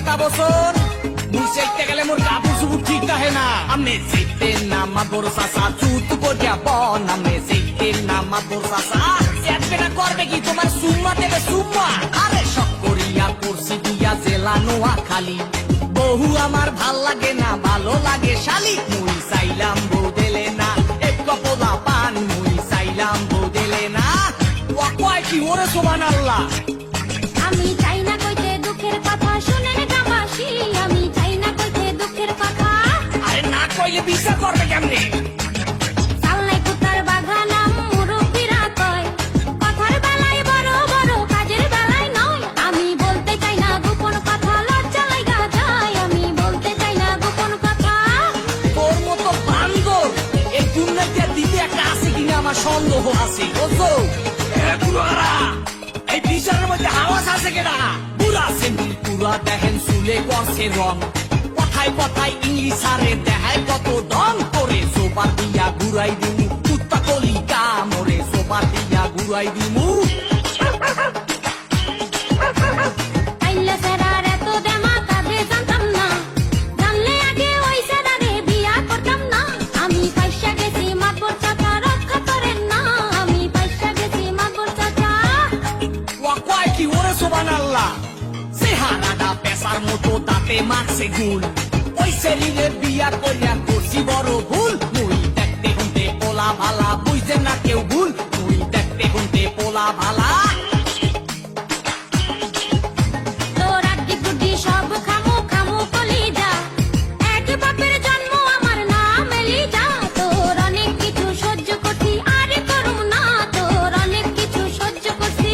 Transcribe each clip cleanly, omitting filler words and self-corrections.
কথা বছর মুই চাইতে গেলে মোর কাপড় চুপুর ঠিক থাকে না আমি চাইতে না মাদর চাচা চুত করিয়া বন আমি চাইতে না মাদর চাচা চেতবে না করবে কি তোমার সুম্মা দেবে সুম্মা আরে শখ করিয়া করছি দিয়া জেলা নোয়া খালি বহু আমার ভাল লাগে না ভালো লাগে শালি মুই চাইলাম বউ দিলে না এক কপলা পান মুই চাইলাম বউ দিলে না ও কয় কি ওরে সুবহানাল্লাহ আমি চাই না কইতে দুঃখের কথা শুনেন জামাসি আমি চাই না কইতে দুঃখের কথা আরে না কইলে বিচার করবে কেমনে চালনাই কুতার বাগানাম মুরব্বিরা কয় কথার বেলায় বড় বড় কাজের বেলায় নয় আমি বলতে চাই না গোপন কথা লজ্জা লাগা যায় আমি বলতে চাই না গোপন কথা তোর মতো বান্দর এই দুনিয়াতে দিতে একটা আছে কিনা আমার সন্দেহ আছে বুঝছো পুরারা এই বিচারের মধ্যে আওয়াজ আছে কেনা পুরা সেন্টি পুরা দেখেন চুলে করছে রং কথায় কথায় ইংলিশ আরে দেখায় কত দম করে সোপার দিয়া ঘুরাই দিমু কুত্তা কলি কামড়ে সোপার দিয়া ঘুরাই দিমু আইলা সেরার এত দেমা কাজে জানতাম না জানলে আগে ওই সেরারে বিয়া করতাম না আমি পয়সা গেছি মাতবর চাচা রক্ষা করেন না আমি পয়সা গেছি মাতবর চাচা ওয়া কয় কি ওরে সুবহানাল্লাহ চেহারাটা পেশার মতো দাঁতে মারছে গুল ওই শরীরে বিয়া করিয়া করছি বড় ভুল মুই দেখতে হুনতে পোলা ভালা বুঝতে না কেউ ভুল মুই দেখতে হুনতে পোলা ভালা তোর আড্ডি গুড্ডি সব খামু খামু কলি যা এক বাপের জন্ম আমার নাম এলিজা তোর অনেক কিছু সহ্য করছি আরে করুম না তোর অনেক কিছু সহ্য করছি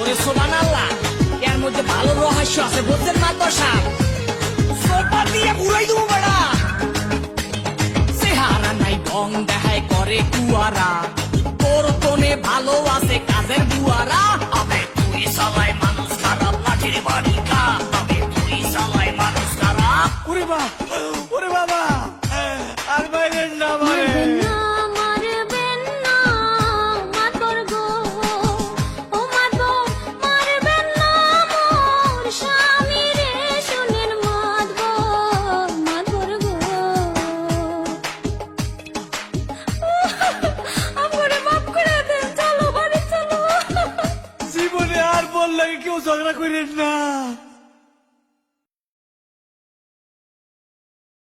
ওরে সুবহানাল্লাহ এর মধ্যে ভালো রহস্য আছে বুঝছেন মাতবর সাহেব সোপা দিয়ে ঘুরাই দেবো বেড়া চেহারা নাই ঢং দেখায় করে কুয়ারা তোর কোনে ভালো আছে কাজের বুয়ারা আবে তুই সবাই